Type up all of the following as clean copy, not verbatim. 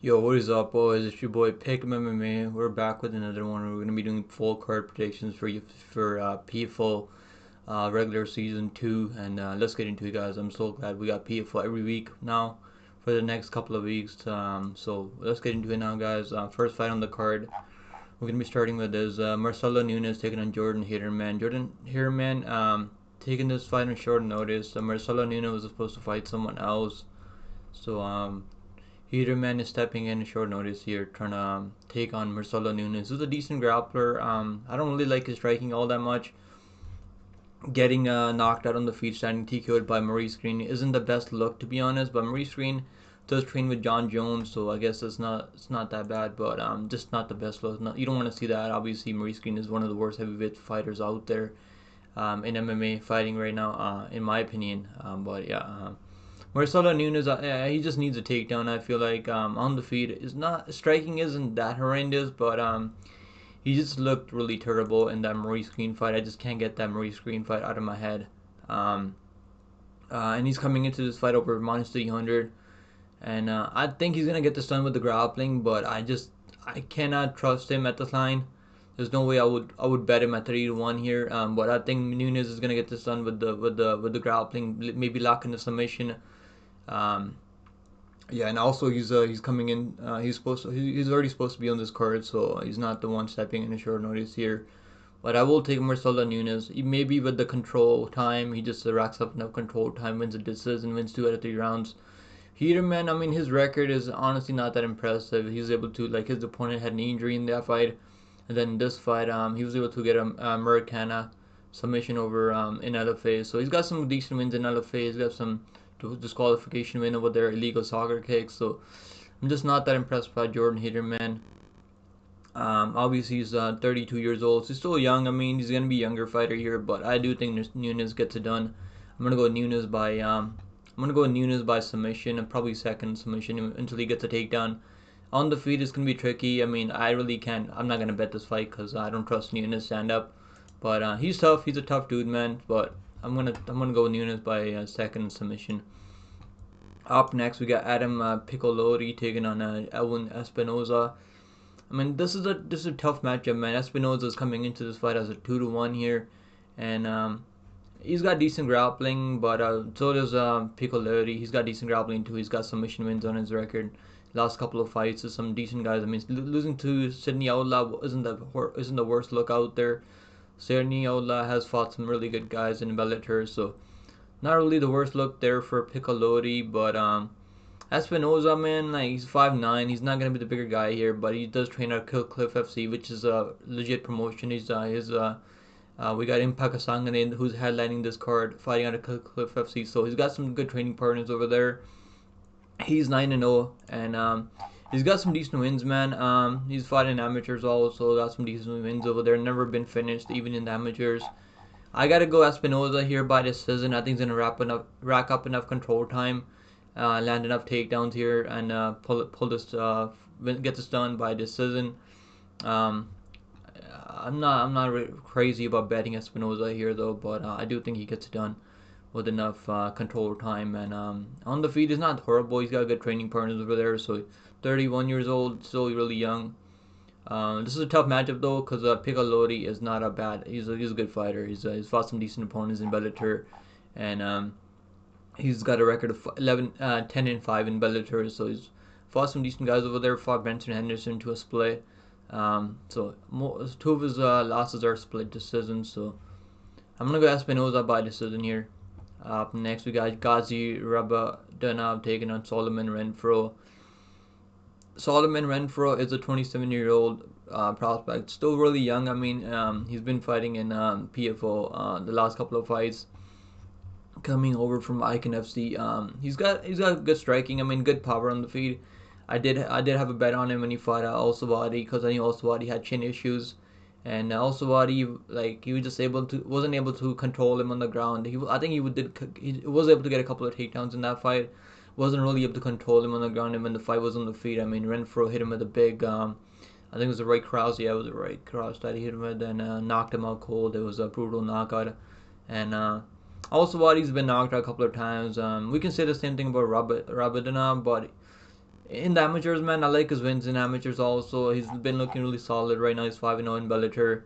Yo, what is up, boys? It's your boy Pick'em MMA. We're back with another one. We're gonna be doing full card predictions for you for PFL regular season 2, and let's get into it, guys. I'm so glad we got PFL every week now for the next couple of weeks. So let's get into it now, guys. First fight on the card, we're gonna be starting with is Marcelo Nunes taking on Jordan Heiderman. Jordan Heiderman taking this fight on short notice. Marcelo Nunes was supposed to fight someone else, so Heiderman is stepping in short notice here, trying to take on Marcelo Nunes. He's a decent grappler. I don't really like his striking all that much. Getting knocked out on the feet, standing TKO'd by Maurice Green isn't the best look, to be honest. But Maurice Green does train with John Jones, so I guess it's not that bad. But just not the best look. You don't want to see that. Obviously, Maurice Green is one of the worst heavyweight fighters out there in MMA fighting right now, in my opinion. But yeah. Marcelo Nunes, he just needs a takedown. I feel like on the feet is not striking isn't that horrendous, but he just looked really terrible in that Maurice Green fight. I just can't get that Maurice Green fight out of my head. Um, and he's coming into this fight over -300, and I think he's gonna get this done with the grappling, but I cannot trust him at this line. There's no way I would bet him at 3-1 here. But I think Nunes is gonna get this done with the grappling, maybe lock in the submission. Um, yeah, and also he's coming in. He's already supposed to be on this card, so he's not the one stepping in a short notice here. But I will take Marcelo Nunes. Maybe with the control time, he just racks up enough control time, wins a decision, wins 2 out of 3 rounds. Heiderman, I mean, his record is honestly not that impressive. He's able to, like, his opponent had an injury in that fight, and then this fight, he was able to get a Americana submission over in LFA. So he's got some decent wins in LFA. He's got some disqualification win over their illegal soccer kicks. So I'm just not that impressed by Jordan Heiderman. Obviously, he's 32 years old. So he's still young. I mean, he's gonna be a younger fighter here, but I do think Nunes gets it done. I'm gonna go Nunes by submission and probably second submission until he gets a takedown. On the feet, it's gonna be tricky. I mean, I really can't. I'm not gonna bet this fight because I don't trust Nunes stand up. But he's tough. He's a tough dude, man. But I'm gonna go Nunes by second submission. Up next, we got Adam Piccolotti taking on Elen Espinosa. I mean, this is a tough matchup, man. Espinosa is coming into this fight as a 2-1 here, and he's got decent grappling, but so does Piccolotti. He's got decent grappling too. He's got submission wins on his record. Last couple of fights is some decent guys. I mean, losing to Sydney Outlaw isn't the worst look out there. Sydney Outlaw has fought some really good guys in Bellator, so not really the worst look there for Piccolotti. But Espinosa, man, like he's 5'9". He's not gonna be the bigger guy here, but he does train at Kill Cliff FC, which is a legit promotion. We got Impa Kasanganay, who's headlining this card, fighting out of Kill Cliff FC. So he's got some good training partners over there. He's 9-0, and he's got some decent wins, man. He's fought in amateurs also, got some decent wins over there. Never been finished, even in the amateurs. I gotta go Espinosa here by decision. I think he's gonna rack up enough control time, land enough takedowns here, and get this done by decision. Um, I'm not really crazy about betting Espinosa here though, but I do think he gets it done with enough control time. And on the feet, he's not horrible. He's got good training partners over there. So 31 years old, still really young. This is a tough matchup though, because Piccolotti is not a bad. He's a good fighter. He's fought some decent opponents in Bellator, and he's got a record of 10-5 in Bellator. So he's fought some decent guys over there. Fought Benson Henderson to a split. So two of his losses are split decisions. So I'm gonna go Espinosa by decision here. Up next, we got Gaji Rabadana taking on Solomon Renfro. Solomon Renfro is a 27-year-old prospect, still really young. I mean, he's been fighting in PFL the last couple of fights, coming over from Icon FC. He's got good striking. I mean, good power on the feet. I did have a bet on him when he fought Al-Sawadi because I knew Al-Sawadi had chin issues, and Al-Sawadi like he was just wasn't able to control him on the ground. I think he was able to get a couple of takedowns in that fight. Wasn't really able to control him on the ground, and when the fight was on the feet, I mean Renfro hit him with a big I think it was the right cross. Yeah, it was the right cross that he hit him with, and knocked him out cold. It was a brutal knockout, and also Wadi's been knocked out a couple of times. We can say the same thing about Rabadana, but in the amateurs, man, I like his wins in amateurs also. He's been looking really solid right now. He's 5-0 in Bellator.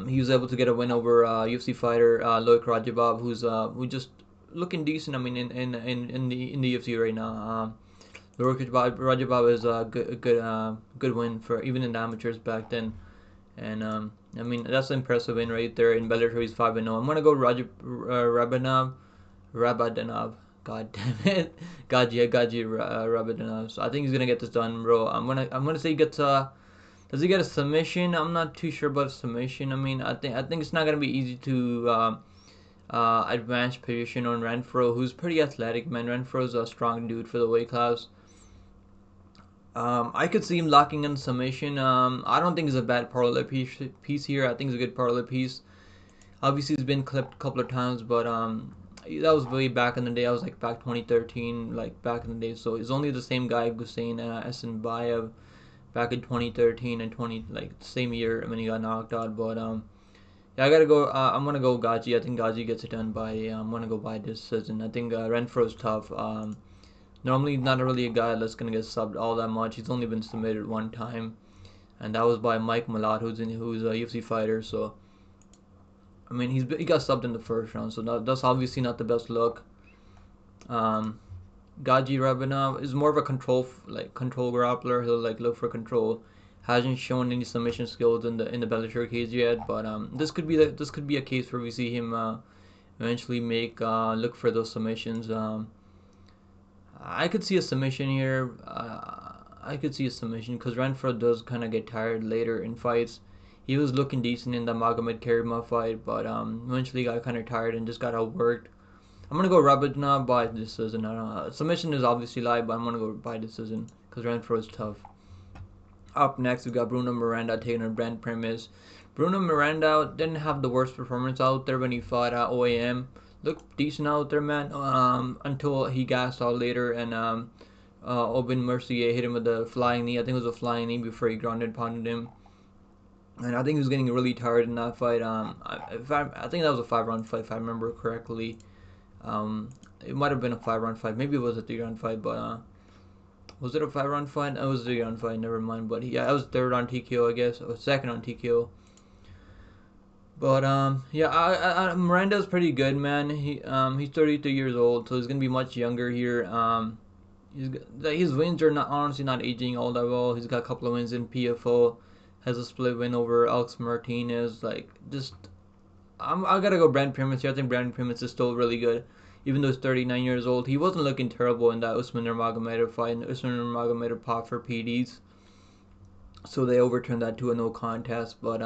He was able to get a win over UFC fighter Loic Rajabov, who just looking decent. I mean, in the UFC right now. Loic Rajabov is good win for even in the amateurs back then. And I mean, that's an impressive win right there in Bellator. He's 5-0. I'm gonna go Rabadanov. God damn it, Gaji Rabadanov. So I think he's gonna get this done, bro. I'm gonna say he gets does he get a submission? I'm not too sure about a submission. I mean, I think it's not gonna be easy to advance position on Renfro, who's pretty athletic, man. Renfro's a strong dude for the weight class. I could see him locking in submission. I don't think it's a bad parlay piece here. I think it's a good parlay piece. Obviously, he's been clipped a couple of times, but that was way back in the day. I was like back 2013, like back in the day. So it's only the same guy, Hussein Esenbayev, back in 2013 and 20 like same year when he got knocked out. But yeah, I gotta go. I'm gonna go Gaji. I think Gaji gets it done by. I'm gonna go by decision. I think Renfro's tough. Normally, not really a guy that's gonna get subbed all that much. He's only been submitted one time, and that was by Mike Malott, who's a UFC fighter. So I mean, he got subbed in the first round, so that's obviously not the best look. Um, Gaji Rabanov is more of a control grappler. He'll like look for control. Hasn't shown any submission skills in the Bellator cage yet, but this could be a case where we see him eventually make look for those submissions. I could see a submission here. I could see a submission because Renfro does kind of get tired later in fights. He was looking decent in the Magomed Karima fight, but eventually got kind of tired and just got outworked. I'm gonna go Rabadna by decision. Submission is obviously live, but I'm gonna go by decision because Renfro is tough. Up next, we got Bruno Miranda taking on Brent Primus. Bruno Miranda didn't have the worst performance out there when he fought at OAM. Looked decent out there, man, until he gassed out later and Aubin Mercier hit him with a flying knee. I think it was a flying knee before he grounded pounded him. And I think he was getting really tired in that fight. I think that was a 5-round fight, if I remember correctly. It might have been a 5-round fight. Maybe it was a 3-round fight, but was it a 5-round fight? It was a 3-round fight. Never mind. But yeah, it was third on TKO, I guess, or second on TKO. But yeah, Miranda's pretty good, man. He's 33 years old, so he's gonna be much younger here. His wins are honestly not aging all that well. He's got a couple of wins in PFL. Has a split win over Alex Martinez. I gotta go Brent Primus here. I think Brent Primus is still really good, even though he's 39 years old. He wasn't looking terrible in that Usman Nurmagomedov fight. And Usman Nurmagomedov popped for PDs, so they overturned that to a no contest. But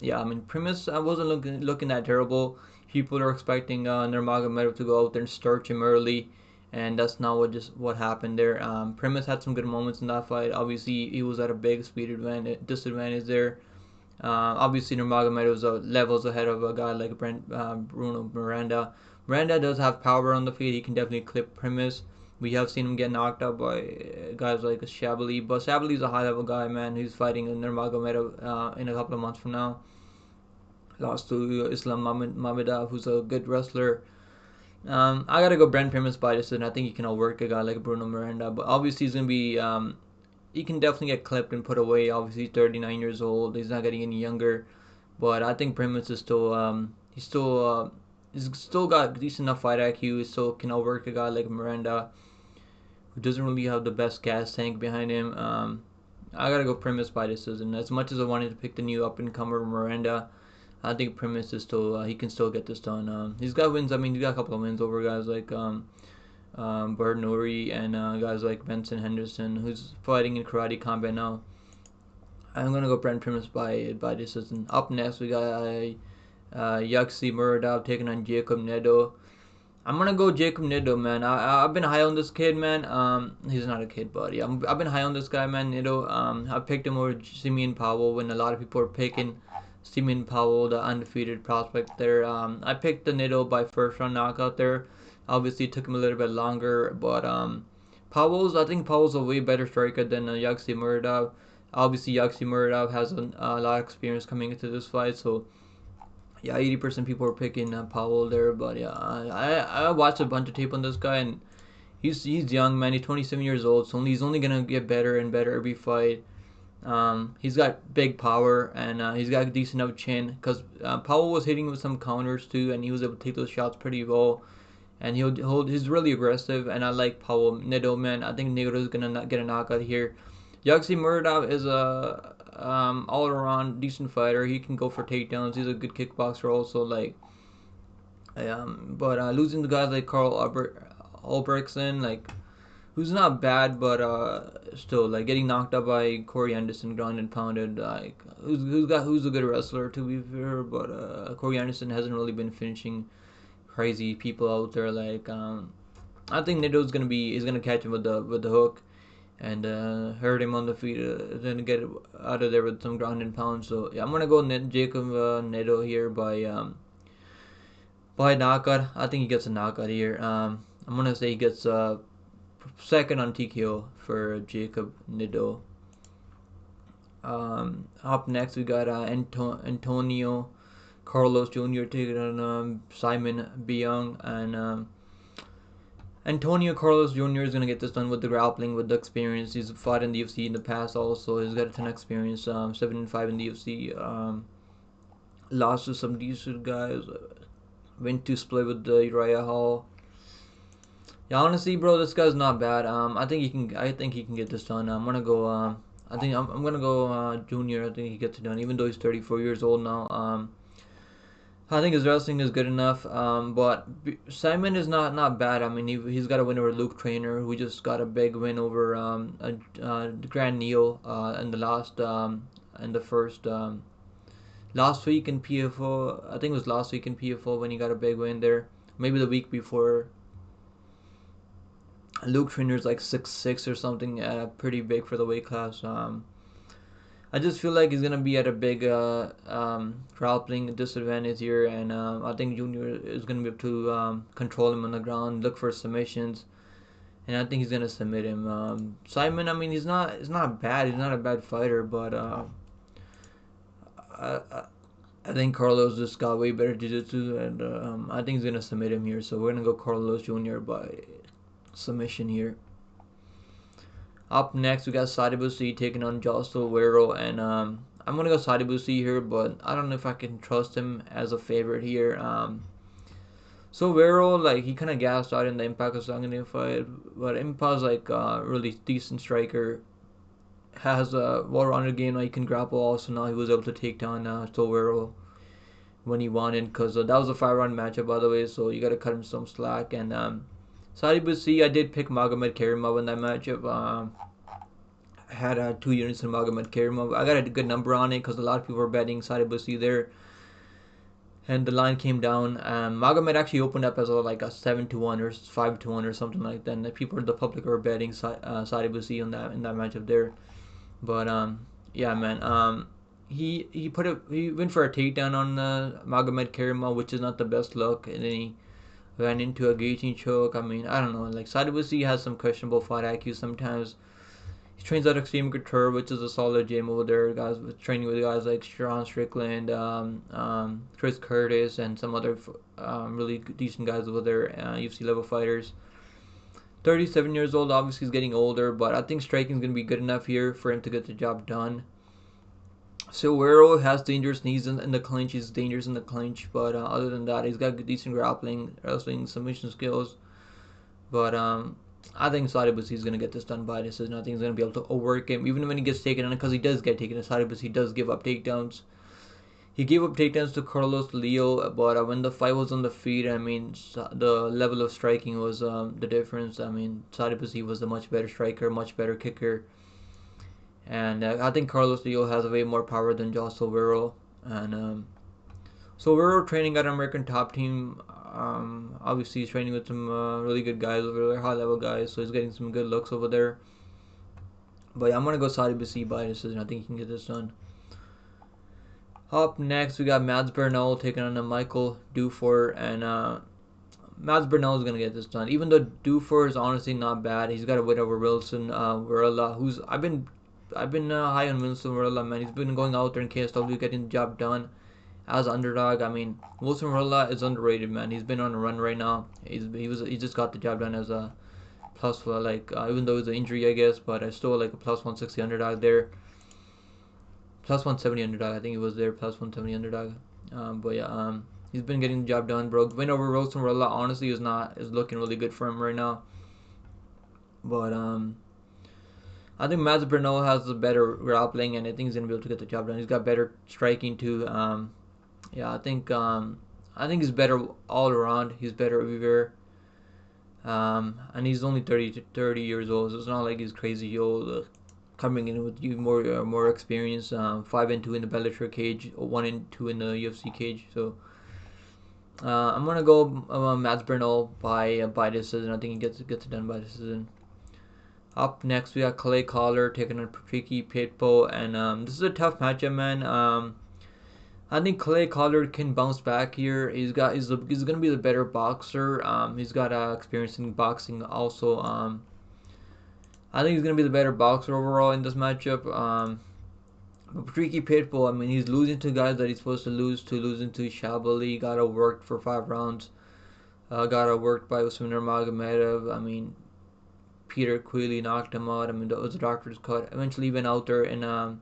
yeah, I mean Primus wasn't looking that terrible. People are expecting Nurmagomedov to go out there and starch him early, and that's not what happened there. Primus had some good moments in that fight. Obviously, he was at a big speed disadvantage there. Obviously, Nurmagomedov was levels ahead of a guy like Bruno Miranda. Miranda does have power on the feet. He can definitely clip Primus. We have seen him get knocked out by guys like Shabali, but Shabali's a high-level guy, man. He's fighting Nurmagomedov in a couple of months from now. Lost to Islam Mamedov, who's a good wrestler. I gotta go Brent Primus by decision. I think he can outwork a guy like Bruno Miranda, but obviously he's gonna be he can definitely get clipped and put away. Obviously he's 39 years old. He's not getting any younger, but I think Primus is still he's still got decent enough fight IQ. He still can outwork a guy like Miranda, who doesn't really have the best gas tank behind him. I gotta go Primus by decision. As much as I wanted to pick the new up and comer Miranda, I think Primus is still he can still get this done. He's got wins. I mean, he's got a couple of wins over guys like Bert Nuri and guys like Benson Henderson, who's fighting in karate combat now. I'm gonna go Brent Primus by decision. Up next, we got Yaxi Murav taking on Jacob Nedo. I'm gonna go Jacob Nedo, man. I've been high on this kid, man. He's not a kid, but yeah, I've been high on this guy, man. Nedo. I picked him over Simeon Powell when a lot of people are picking Simeon Powell, the undefeated prospect there. I picked the Nedo by first round knockout there. Obviously, it took him a little bit longer, but I think Powell's a way better striker than Yaxi Murav. Obviously, Yaxi Murav has a lot of experience coming into this fight, so yeah, 80% people are picking Powell there. But yeah, I watched a bunch of tape on this guy, and He's young, man. He's 27 years old, so he's only gonna get better and better every fight. He's got big power, and he's got a decent enough chin. Cause Powell was hitting with some counters too, and he was able to take those shots pretty well. And he's really aggressive, and I like Powell. Nedo, man, I think Nedo is gonna get a knockout here. Yaxi Murav is a all around decent fighter. He can go for takedowns. He's a good kickboxer also. But losing to guys like Carl Albrechtsen, like who's not bad, but still like getting knocked out by Corey Anderson, ground and pounded. Like who's a good wrestler to be fair, but Corey Anderson hasn't really been finishing crazy people out there. I think Nedo's he's gonna catch him with the hook and hurt him on the feet, then get out of there with some ground and pound. So yeah, I'm gonna go Jacob Nedo here by knockout. I think he gets a knockout here. I'm gonna say he gets second on TKO for Jacob Nedo. Up next we got Antonio Carlos Jr. taking on Simon Biyong, and Antonio Carlos Jr. is gonna get this done with the grappling, with the experience. He's fought in the UFC in the past also. He's got a ton of experience. 7-5 in the UFC. Lost to some decent guys. Went to split with the Uriah Hall. Yeah, honestly, bro, this guy's not bad. I think he can get this done. I'm gonna go. I'm gonna go Junior. I think he gets it done, even though he's 34 years old now. I think his wrestling is good enough. But Simon is not bad. I mean, he's got a win over Luke Trainer, who just got a big win over Grand Neil in the first last week in PFL. I think it was last week in PFL when he got a big win there. Maybe the week before. Luke Trainer's like 6'6" or something, pretty big for the weight class. I just feel like he's gonna be at a big grappling disadvantage here, and I think Junior is gonna be able to control him on the ground, look for submissions, and I think he's gonna submit him. Simon, I mean, he's not bad. He's not a bad fighter, but I think Carlos just got way better jiu-jitsu, and I think he's gonna submit him here. So we're gonna go Carlos Jr. by submission here. Up next, we got Sadibou taking on Josel Guerrero, and I'm gonna go Sadibou here, but I don't know if I can trust him as a favorite here. So Guerrero, like, he kind of gassed out in the Impa Kasanganay fight, but Impa's like a really decent striker. Has a well-rounded game. He can grapple also. Now he was able to take down Guerrero when he wanted, because that was a 5-round matchup, by the way. So you gotta cut him some slack. And Sadibou, I did pick Magomed Karimov in that matchup. I had 2 units in Magomed Karimov. I got a good number on it because a lot of people were betting Sadibou there, and the line came down. Magomed actually opened up as a 7-1 or 5-1 or something like that. And the public were betting Sadibou in that matchup there. But yeah, man. He went for a takedown on Magomed Karimov, which is not the best look, and then he ran into a guillotine choke. I mean, I don't know. Like, Sadibou has some questionable fight IQ sometimes. He trains at Extreme Couture, which is a solid gym over there. Guys training with guys like Sharon Strickland, Chris Curtis, and some other really decent guys over there, UFC level fighters. 37 years old, obviously he's getting older, but I think striking is going to be good enough here for him to get the job done. So Guerrero has dangerous knees in the clinch. He's dangerous in the clinch, but other than that, he's got decent grappling, wrestling, submission skills. But I think Sadibou is going to get this done by decision. I think he's going to be able to overwork him, even when he gets taken on, because he does get taken. Sadibou does give up takedowns. He gave up takedowns to Carlos Leo, but when the fight was on the feet, I mean, the level of striking was the difference. I mean, Sadibou was a much better striker, much better kicker. And I think Carlos Leo has way more power than Josel Guerrero. And so Guerrero training at American Top Team. Obviously, he's training with some really good guys over there, high-level guys. So he's getting some good looks over there. But yeah, I'm going to go Sadibou by decision. I think he can get this done. Up next, we got Mads Bernal taking on Michael Dufort, and Mads Bernal is gonna get this done. Even though Dufort is honestly not bad, he's got a win over Wilson Varela, who's I've been high on Wilson Varela, man. He's been going out there in KSW getting the job done as underdog. I mean, Wilson Varela is underrated, man. He's been on a run right now. He just got the job done as a plus even though it was an injury, I guess, but I still like a plus 160 underdog there. Plus 170 underdog, I think it was there, plus 170 underdog. But yeah, he's been getting the job done, bro. Win over Rosenrolla, honestly, is looking really good for him right now. But I think Mads Bernal has the better grappling, and I think he's gonna be able to get the job done. He's got better striking too. Yeah, I think he's better all around. He's better everywhere. And he's only 30 years old, so it's not like he's crazy old. Coming in with you more experience. 5-2 in the Bellator cage, 1-2 in the UFC cage. So I'm gonna go Mads Bernal by decision. I think he gets it done by decision. Up next, we got Clay Collar taking on Patricky Pitbull, and this is a tough matchup, man. I think Clay Collar can bounce back here. He's gonna be the better boxer. He's got experience in boxing also. I think he's gonna be the better boxer overall in this matchup. But Patricky Pitbull, I mean, he's losing to guys that he's supposed to lose to. Losing to Shabali, got worked for 5 rounds. Got worked by Usman Nurmagomedov. I mean, Peter Queally knocked him out. I mean, that was a doctor's cut. Eventually went out there and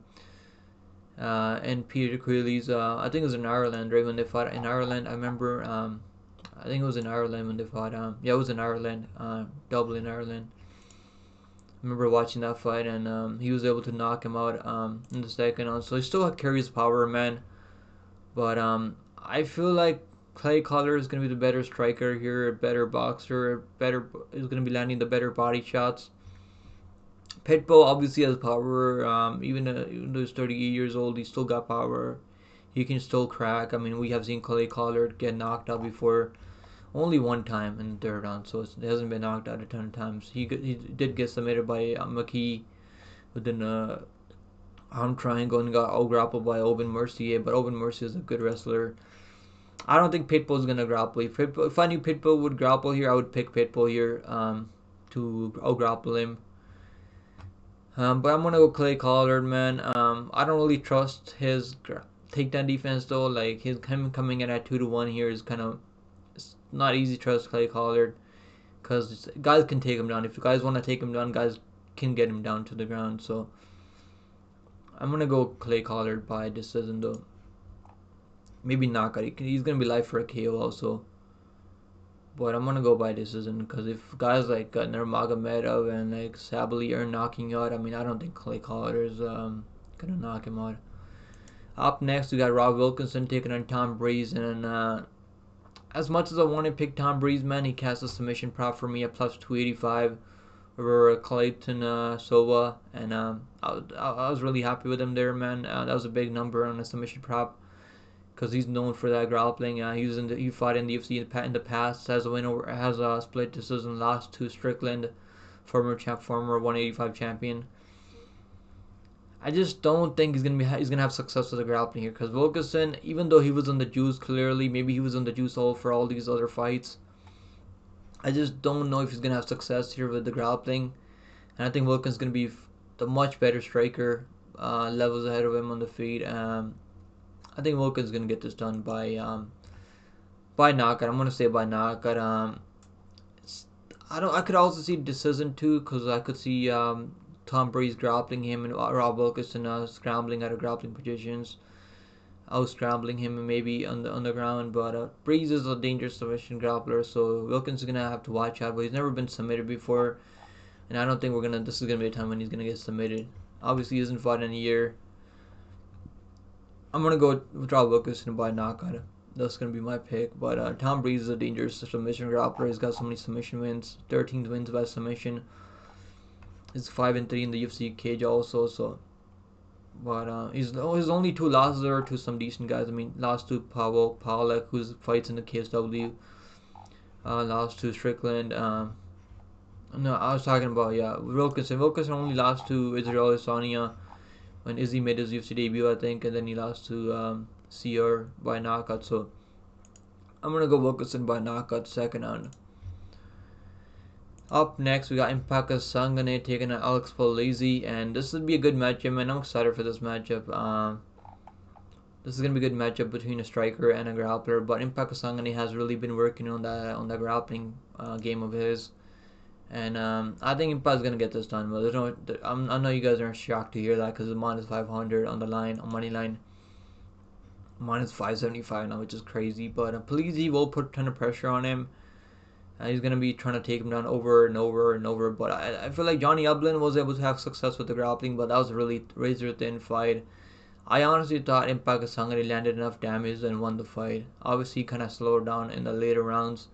Peter Queally's, I think it was in Ireland, right, when they fought in Ireland. I remember, I think it was in Ireland when they fought. Yeah, it was in Ireland, Dublin, Ireland. I remember watching that fight, and he was able to knock him out in the second round. So he still carries power, man. But I feel like Clay Collar is going to be the better striker here, a better boxer, is going to be landing the better body shots. Pitbull obviously has power. Even though he's 38 years old, he's still got power. He can still crack. I mean, we have seen Clay Collar get knocked out before, only one time in the third round, so it hasn't been knocked out a ton of times. He did get submitted by McKee within a arm triangle and got out-grappled by Oben Mercier, but Oben Mercier is a good wrestler. I don't think Pitbull is going to grapple. If I knew Pitbull would grapple here, I would pick Pitbull here to out-grapple him. But I'm going to go Clay Collard, man. I don't really trust his takedown defense, though. Like, him coming in at 2-1 here is kind of... It's not easy to trust Clay Collard, because guys can take him down. If you guys want to take him down, guys can get him down to the ground. So I'm going to go Clay Collard by decision, though. Maybe knockout. He's going to be live for a KO also. But I'm going to go by decision, because if guys like Nurmagomedov and like Sabali are knocking out, I mean, I don't think Clay Collard is going to knock him out. Up next, we got Rob Wilkinson taking on Tom Breese. And as much as I want to pick Tom Breese, man, he cast a submission prop for me at plus 285 over Clayton Sova. And I was really happy with him there, man. That was a big number on a submission prop, because he's known for that grappling. He fought in the UFC in the past, has a split decision, lost to Strickland, former 185 champion. I just don't think he's gonna have success with the grappling here, because Wilkinson, even though he was on the juice, clearly maybe he was on the juice all for all these other fights, I just don't know if he's gonna have success here with the grappling. And I think Wilkinson's gonna be the much better striker, levels ahead of him on the feet. I think Wilkins gonna get this done by knockout. I'm gonna say by knockout. I could also see decision too, because I could see Tom Breese grappling him and Rob Wilkinson scrambling out of grappling positions, out scrambling him maybe on the ground. But Breese is a dangerous submission grappler, so Wilkins is gonna have to watch out. But he's never been submitted before, and I don't think this is gonna be a time when he's gonna get submitted. Obviously, he hasn't fought in a year. I'm going to go with Rob Wilkinson by knockout. That's going to be my pick. But Tom Breese is a dangerous submission grappler. He's got so many submission wins. 13 wins by submission. He's 5-3 in the UFC cage also. But his only 2 losses are to some decent guys. I mean, lost to Pavel Pawlak, who fights in the KSW. Lost to Strickland. No, I was talking about, Wilkinson. Wilkinson only lost to Israel Adesanya when Izzy made his UFC debut, I think, and then he lost to Sear by knockout. So I'm gonna go Wilkinson by knockout second round. Up next, we got Impa Kasanganay taking on Alex Polizzi, and this would be a good matchup, man. I'm excited for this matchup. This is gonna be a good matchup between a striker and a grappler. But Impa Kasanganay has really been working on that grappling game of his, And I think Impa is gonna get this done. But there's no, I know you guys aren't shocked to hear that because it's minus 500 on the line, on money line. Minus 575 now, which is crazy. But Polizzi will put a ton of pressure on him. He's gonna be trying to take him down over and over and over. But I feel like Johnny Ublin was able to have success with the grappling, but that was a really razor thin fight. I honestly thought Impa Kasanganay landed enough damage and won the fight. Obviously, kind of slowed down in the later rounds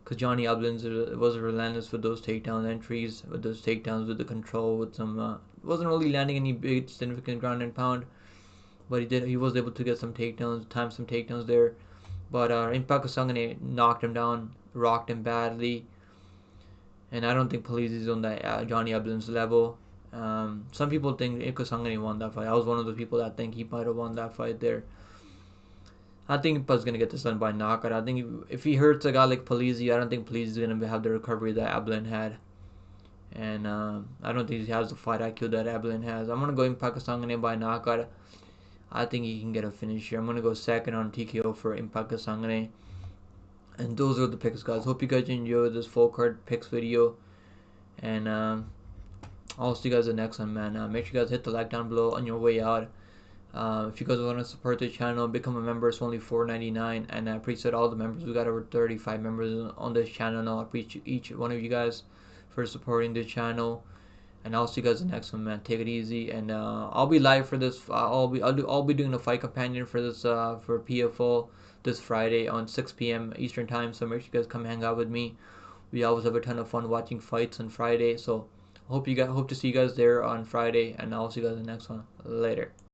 because Johnny Ublin was relentless with those takedown entries, with those takedowns, with the control, with some. Wasn't really landing any big significant ground and pound, but he was able to get some takedowns, time some takedowns there. But Impa Kasanganay knocked him down, rocked him badly, and I don't think Polizzi is on that Johnny Ublin's level. Some people think Impa Kasanganay won that fight. I was one of the people that think he might have won that fight there. I think Impa's gonna get this done by knockout. I think if he hurts a guy like Polizzi, I don't think Polizzi is gonna have the recovery that Ublin had, and I don't think he has the fight IQ that Ublin has. I'm gonna go Impa Kasanganay by knockout. I think he can get a finish here. I'm gonna go second on TKO for Impa Kasanganay. And those are the picks, guys. Hope you guys enjoyed this full card picks video, and I'll see you guys in the next one, man. Make sure you guys hit the like down below on your way out. If you guys want to support the channel, become a member. It's only $4.99, and I appreciate all the members. We got over 35 members on this channel now. I appreciate each one of you guys for supporting the channel, and I'll see you guys in the next one, man. Take it easy, and I'll be live for this. I'll be doing a fight companion for this for PFL this Friday on 6 p.m. Eastern time. So make sure you guys come hang out with me. We always have a ton of fun watching fights on Friday. So hope to see you guys there on Friday, and I'll see you guys in the next one. Later.